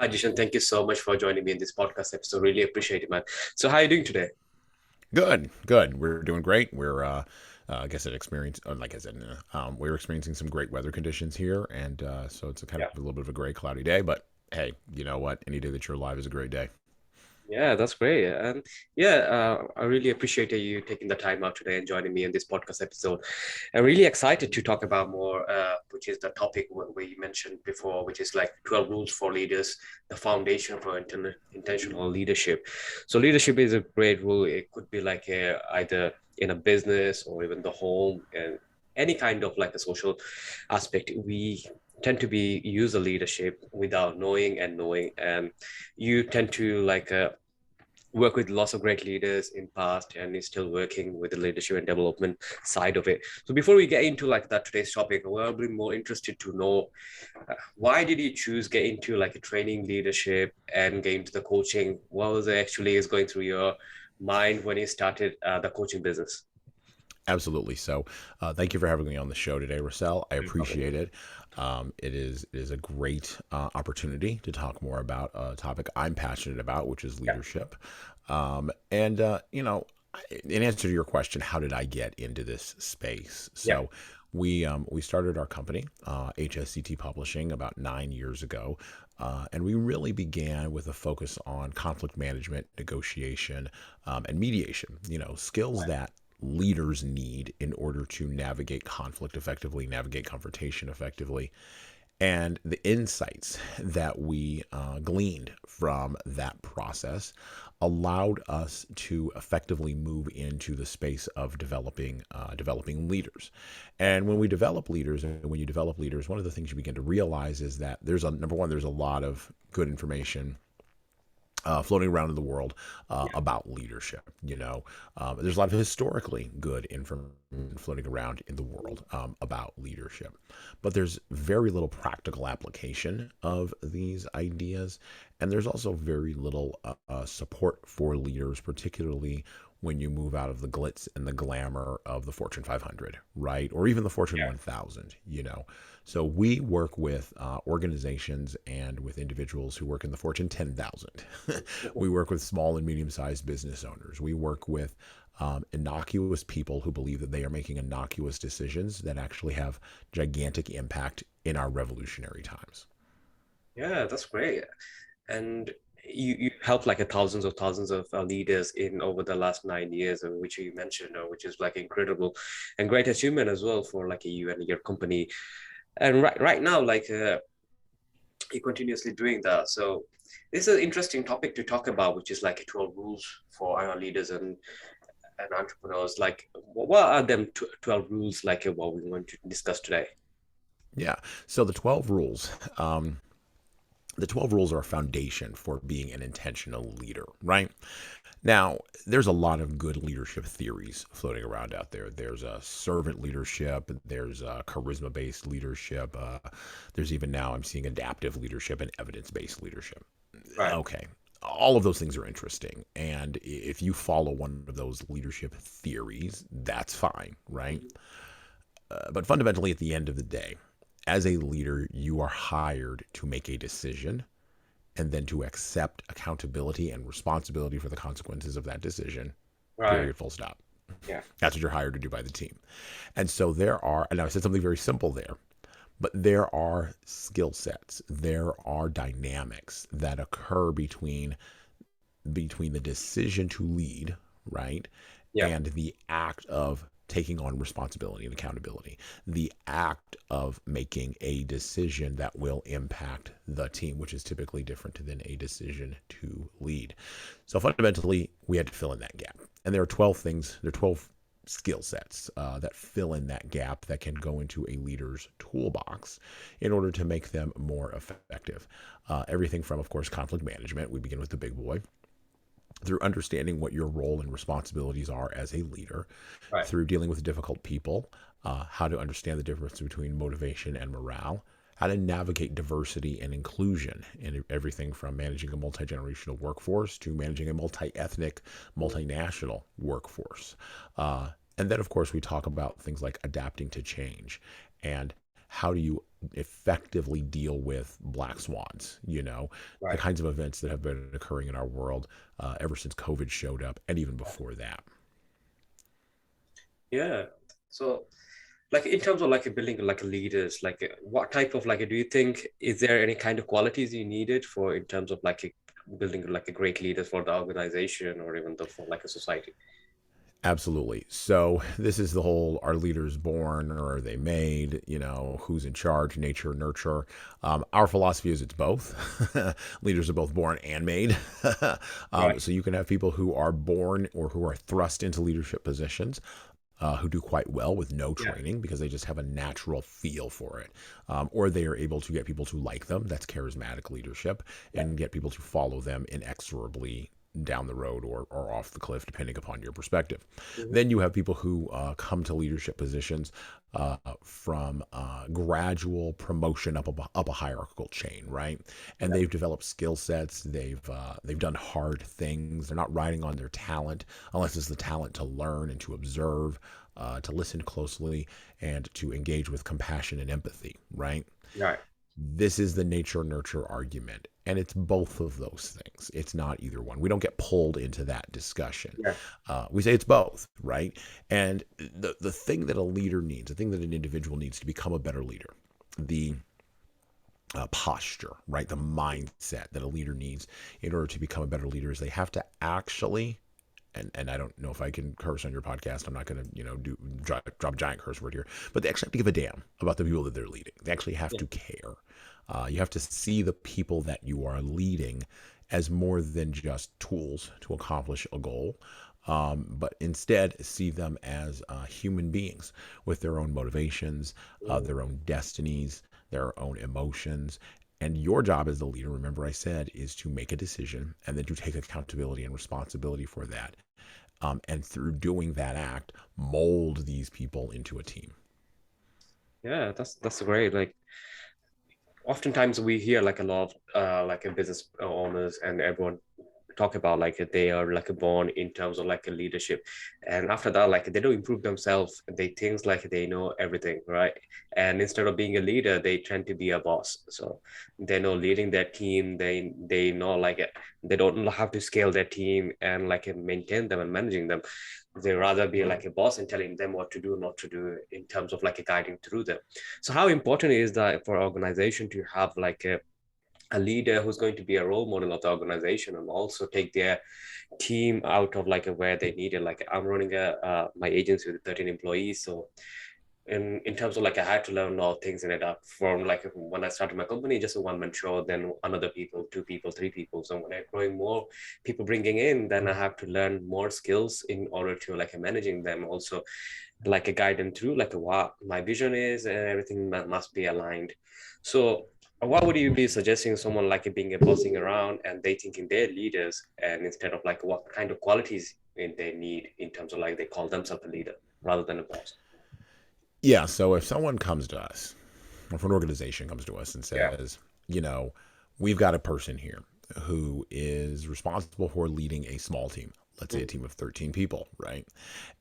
Hi, Jesan. Thank you so much for joining me in this podcast episode. Really appreciate it, man. So, how are you doing today? Good, good. We're doing great. I guess, we're experiencing some great weather conditions here, and so it's a kind Yeah. of a little bit of a gray, cloudy day. But hey, you know what? Any day that you're alive is a great day. Yeah, that's great. And yeah, I really appreciate you taking the time out today and joining me in this podcast episode. I'm really excited to talk about more, which is the topic we mentioned before, which is like 12 rules for leaders, the foundation for intentional leadership. So, leadership is a great rule. It could be like either in a business or even the home and any kind of like a social aspect. We tend to be use a leadership without knowing, and you tend to work with lots of great leaders in past and is still working with the leadership and development side of it. So before we get into like that today's topic, we'll be more interested to know why did you choose get into like a training leadership and get into the coaching? What was it actually is going through your mind when you started the coaching business? Absolutely. So, thank you for having me on the show today, Russell. I No problem. appreciate it. It is a great opportunity to talk more about a topic I'm passionate about, which is Yeah. leadership. And in answer to your question, how did I get into this space? Yeah. So, we started our company, HSCT Publishing, about 9 years ago. And we really began with a focus on conflict management, negotiation, and mediation. Skills that leaders need in order to navigate conflict effectively, navigate confrontation effectively. And the insights that we gleaned from that process allowed us to effectively move into the space of developing leaders. And when we develop leaders, and when you develop leaders, one of the things you begin to realize is that number one, there's a lot of good information floating around in the world Yeah. about leadership. There's a lot of historically good information floating around in the world about leadership, but there's very little practical application of these ideas, and there's also very little support for leaders, particularly when you move out of the glitz and the glamour of the Fortune 500, right? Or even the Fortune 1000, So we work with organizations and with individuals who work in the Fortune 10,000. Yeah. We work with small and medium sized business owners. We work with innocuous people who believe that they are making innocuous decisions that actually have gigantic impact in our revolutionary times. Yeah, that's great. And you helped like a thousands of leaders in over the last 9 years, which you mentioned, which is like incredible and great achievement as well for like you and your company. And right now, you're continuously doing that. So this is an interesting topic to talk about, which is like 12 rules for our leaders and entrepreneurs. Like, what are them 12 rules like what we want to discuss today? Yeah. So the 12 rules are a foundation for being an intentional leader, right? Now, there's a lot of good leadership theories floating around out there. There's a servant leadership, there's a charisma based leadership, there's even now I'm seeing adaptive leadership and evidence based leadership. Right. Okay. All of those things are interesting. And if you follow one of those leadership theories, that's fine, right? But fundamentally, at the end of the day, as a leader, you are hired to make a decision and then to accept accountability and responsibility for the consequences of that decision. Right. Period. Full stop. Yeah. That's what you're hired to do by the team. And so and I said something very simple there, but there are skill sets, there are dynamics that occur between the decision to lead, right, Yeah. and the act of taking on responsibility and accountability, the act of making a decision that will impact the team, which is typically different than a decision to lead. So fundamentally, we had to fill in that gap. And there are 12 skill sets that fill in that gap that can go into a leader's toolbox in order to make them more effective. Everything from, of course, conflict management. We begin with the big boy, through understanding what your role and responsibilities are as a leader, Right. through dealing with difficult people, how to understand the difference between motivation and morale, how to navigate diversity and inclusion in everything from managing a multi generational workforce to managing a multi ethnic, multinational workforce. And then, of course, we talk about things like adapting to change and how do you effectively deal with black swans, the Right. kinds of events that have been occurring in our world ever since COVID showed up and even before that. Yeah. So, like in terms of like building like leaders, like what type of like do you think is there any kind of qualities you needed for in terms of like building like a great leader for the organization or even the for like a society? Absolutely. So this is the whole: are leaders born or are they made? Who's in charge, nature, nurture? Our philosophy is it's both. Leaders are both born and made. Right. So you can have people who are born or who are thrust into leadership positions, who do quite well with no Yeah. training because they just have a natural feel for it. Or they are able to get people to like them. That's charismatic leadership, Yeah. and get people to follow them inexorably down the road or off the cliff, depending upon your perspective. Mhm. Then you have people who come to leadership positions from gradual promotion up a hierarchical chain, right? And Yeah. they've developed skill sets. They've done hard things. They're not riding on their talent, unless it's the talent to learn and to observe, to listen closely, and to engage with compassion and empathy, right? Right. This is the nature nurture argument. And it's both of those things. It's not either one. We don't get pulled into that discussion. Yeah. We say it's both, right? And the thing that a leader needs, the thing that an individual needs to become a better leader, the posture, right? The mindset that a leader needs in order to become a better leader is they have to actually, and I don't know if I can curse on your podcast. I'm not going to, drop giant curse word here, but they actually have to give a damn about the people that they're leading. They actually have Yeah. to care. You have to see the people that you are leading as more than just tools to accomplish a goal, but instead see them as human beings with their own motivations, Mm. their own destinies, their own emotions. And your job as the leader, remember I said, is to make a decision and then to take accountability and responsibility for that. And through doing that act, mold these people into a team. Yeah, that's great. Like oftentimes we hear like a lot of like a business owners and everyone talk about like they are like a born in terms of like a leadership, and after that like they don't improve themselves, they think like they know everything, right? And instead of being a leader they tend to be a boss, so they know leading their team, they know like they don't know how to scale their team and like maintain them and managing them. They rather be like a boss and telling them what to do, not to do, in terms of like a guiding through them. So how important is that for organization to have like a leader who's going to be a role model of the organization and also take their team out of like where they need it? Like I'm running a my agency with 13 employees, so in terms of like I had to learn a lot of things in it, from like when I started my company just a one man show, then another people, two people, three people. So when I'm growing more people bringing in, then I have to learn more skills in order to like managing them also, like a guide them through like what my vision is, and everything must be aligned. So what would you be suggesting someone like being a bossing around and they thinking they're leaders, and instead of like what kind of qualities they need in terms of like they call themselves a leader rather than a boss? Yeah. So if someone comes to us, or if an organization comes to us and Yeah. says, you know, we've got a person here who is responsible for leading a small team, let's say a Mm. team of 13 people, right?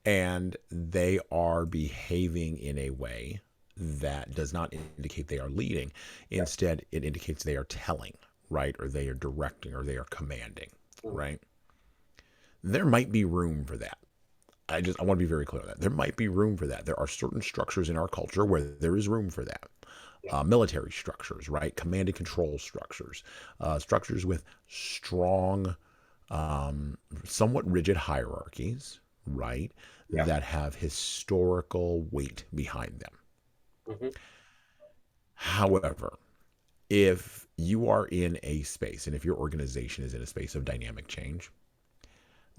And they are behaving in a way that does not indicate they are leading. Yeah. Instead, it indicates they are telling, right? Or they are directing, or they are commanding, Mm. right? There might be room for that. I want to be very clear on that. There might be room for that. There are certain structures in our culture where there is room for that. Yeah. Military structures, right? Command and control structures, structures with strong, somewhat rigid hierarchies, right? Yeah. That have historical weight behind them. Hmm. However, if you are in a space, and if your organization is in a space of dynamic change,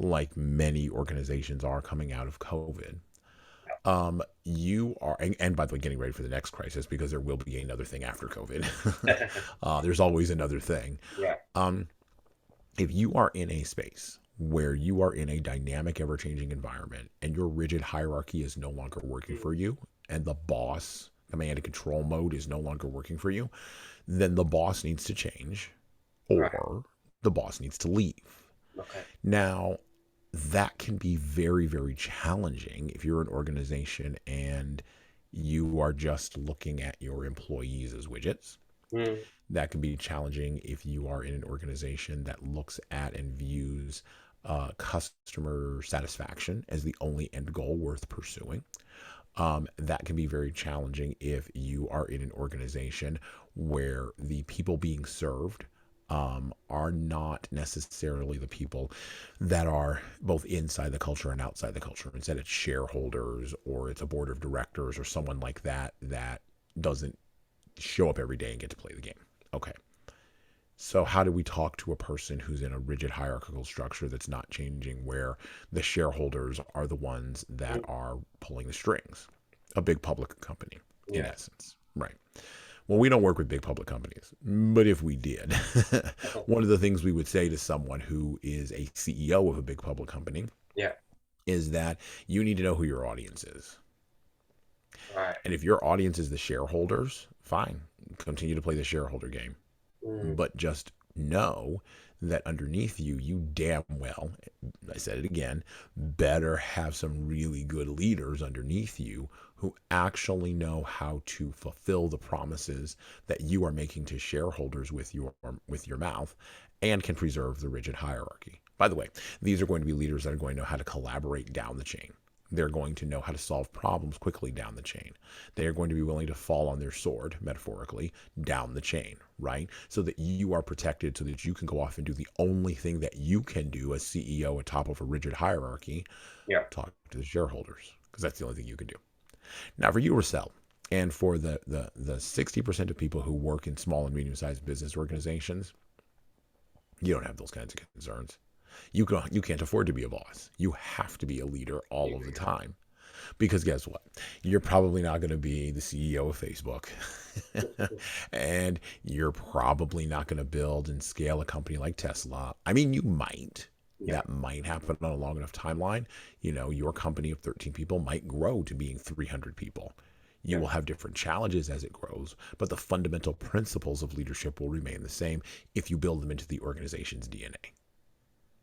like many organizations are coming out of COVID, you are, and by the way, getting ready for the next crisis, because there will be another thing after COVID. There's always another thing. Yeah. Um, if you are in a space where you are in a dynamic, ever changing environment and your rigid hierarchy is no longer working Mm. for you, and the boss command and control mode is no longer working for you, then the boss needs to change, Right. or the boss needs to leave. Okay. Now, that can be very, very challenging if you're an organization and You are just looking at your employees as widgets. Mm, That can be challenging if you are in an organization that looks at and views customer satisfaction as the only end goal worth pursuing. That can be very challenging if you are in an organization where the people being served are not necessarily the people that are both inside the culture and outside the culture. Instead, it's shareholders or it's a board of directors or someone like that that doesn't show up every day and get to play the game. Okay. So, how do we talk to a person who's in a rigid hierarchical structure that's not changing, where the shareholders are the ones that mm, are pulling the strings? A big public company, in yeah. essence. Right. Well, we don't work with big public companies, but if we did, one of the things we would say to someone who is a CEO of a big public company Yeah. is that you need to know who your audience is. Right. And if your audience is the shareholders, fine, continue to play the shareholder game. Mm, But just know that underneath you, you damn well, I said it again, better have some really good leaders underneath you who actually know how to fulfill the promises that you are making to shareholders with your mouth and can preserve the rigid hierarchy. By the way, these are going to be leaders that are going to know how to collaborate down the chain. They're going to know how to solve problems quickly down the chain. They are going to be willing to fall on their sword, metaphorically, down the chain, right? So that you are protected, so that you can go off and do the only thing that you can do as CEO atop of a rigid hierarchy, yeah. talk to the shareholders, because that's the only thing you can do. Now, for you, Russell, and for the 60% of people who work in small and medium sized business organizations, you don't have those kinds of concerns. You can't afford to be a boss. You have to be a leader all of the time. Because guess what? You're probably not going to be the CEO of Facebook. And you're probably not going to build and scale a company like Tesla. I mean, you might. Yeah. That might happen on a long enough timeline. You know, your company of 13 people might grow to being 300 people. You Yeah. will have different challenges as it grows, but the fundamental principles of leadership will remain the same if you build them into the organization's DNA.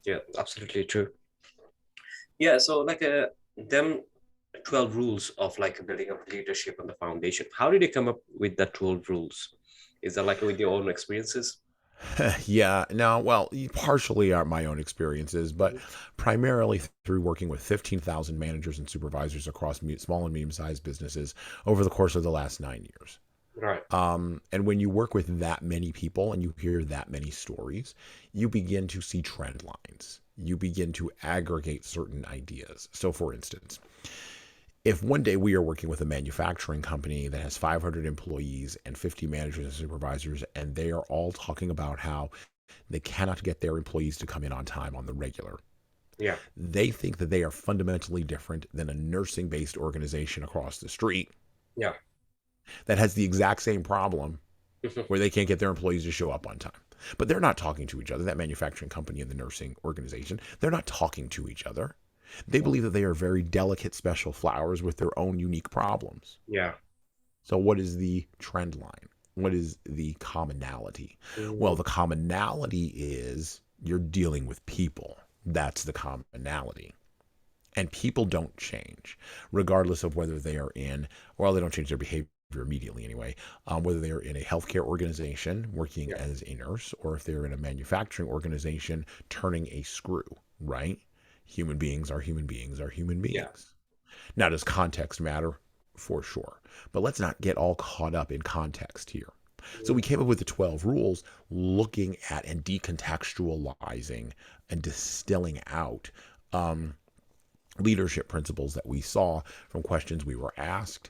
Yeah. Absolutely true. Yeah. So like them 12 rules of like building up leadership on the foundation. How did you come up with that 12 rules? Is that like with your own experiences? Yeah, no, well, partially are my own experiences, but Mhm. primarily through working with 15,000 managers and supervisors across small and medium sized businesses over the course of the last 9 years. Right. And when you work with that many people and you hear that many stories, you begin to see trend lines. You begin to aggregate certain ideas. So, for instance, if one day we are working with a manufacturing company that has 500 employees and 50 managers and supervisors, and they are all talking about how they cannot get their employees to come in on time on the regular, Yeah. they think that they are fundamentally different than a nursing based organization across the street Yeah. that has the exact same problem where they can't get their employees to show up on time. But they're not talking to each other. That manufacturing company and the nursing organization, they're not talking to each other. They believe that they are very delicate, special flowers with their own unique problems. Yeah. So, what is the trend line? What is the commonality? Well, Mm, the commonality is you're dealing with people. That's the commonality. And people don't change, regardless of whether they are in, well, they don't change their behavior immediately anyway, whether they are in a healthcare organization working yeah. as a nurse or if they're in a manufacturing organization turning a screw, right? Human beings are human beings are human Yeah. beings. Now, does context matter? For sure. But let's not get all caught up in context here. So we Mm, came up with the 12 rules looking at and decontextualizing and distilling out um, leadership principles that we saw from questions we were asked,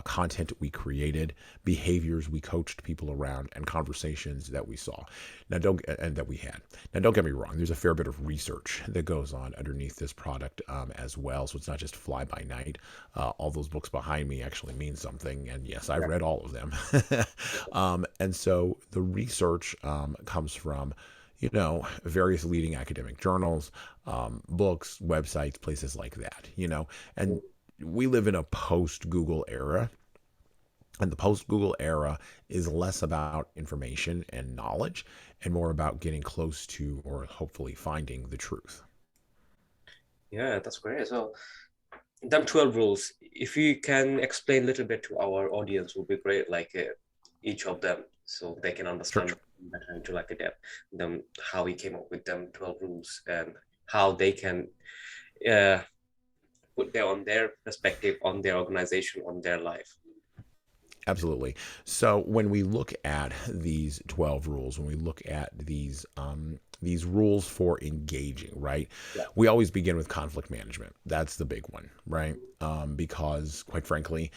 content we created, behaviors we coached people around, and conversations that we saw. Now, don't and that we had. Now, don't get me wrong. There's a fair bit of research that goes on underneath this product as well. So it's not just fly by night. All those books behind me actually mean something, and yes, I've yeah. read all of them. And so the research comes from various leading academic journals, books, websites, places like that, and Mm, we live in a post Google era. And the post Google era is less about information and knowledge and more about getting close to or hopefully finding the truth. yeah. That's great. So them 12 rules. if you can explain a little bit to our audience, would be great. Like each of them, so they can Sure. understand better into like a depth them how he came up with them 12 rules and how they can uh, put their on their perspective on their organization on their life. Absolutely. So when we look at these 12 rules, when we look at these rules for engaging, right? Yeah, We always begin with conflict management. That's the big one, right? Because quite frankly,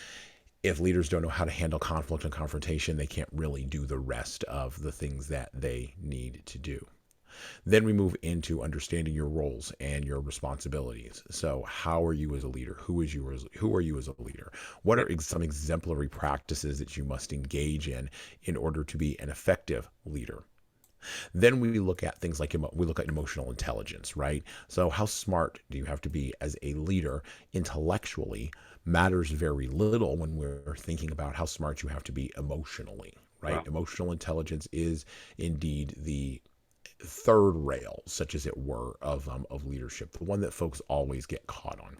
if leaders don't know how to handle conflict and confrontation, they can't really do the rest of the things that they need to do. Then we move into understanding your roles and your responsibilities. So, how are you as a leader? Who are you as a leader? What yeah, are some exemplary practices that you must engage in order to be an effective leader? Then we look at things like we look at emotional intelligence, right? So, how smart do you have to be as a leader intellectually matters very little when we're thinking about how smart you have to be emotionally, right? wow, Emotional intelligence is indeed the third rail, such as it were, of leadership, the one that folks always get caught on.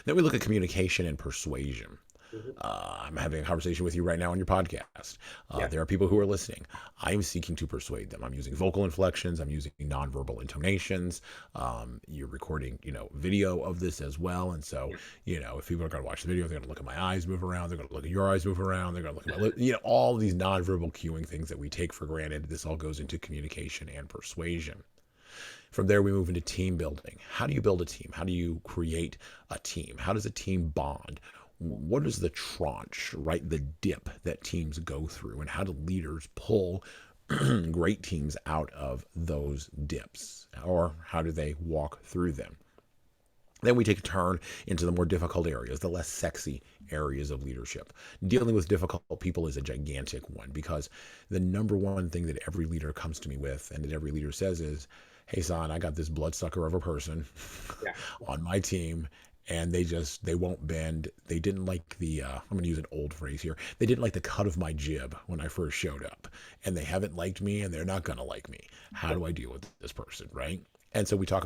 Then we look at communication and persuasion. mhm, I'm having a conversation with you right now on your podcast. yeah, There are people who are listening. I'm seeking to persuade them. I'm using vocal inflections. I'm using nonverbal intonations. You're recording, video of this as well. And so, yeah, if people are going to watch the video, they're going to look at my eyes move around. They're going to look at your eyes move around. They're going to look at my all these nonverbal cueing things that we take for granted. This all goes into communication and persuasion. From there, we move into team building. How do you build a team? How do you create a team? How does a team bond? What is the tranche, right? The dip that teams go through, and how do leaders pull great teams out of those dips? Or how do they walk through them? Then we take a turn into the more difficult areas, the less sexy areas of leadership. Dealing with difficult people is a gigantic one because the number one thing that every leader comes to me with and that every leader says is, hey, son, I got this bloodsucker of a person yeah, on my team and they won't bend. They didn't like I'm going to use an old phrase here. They didn't like the cut of my jib when I first showed up, and they haven't liked me and they're not going to like me. How do I deal with this person, right? And so we talk about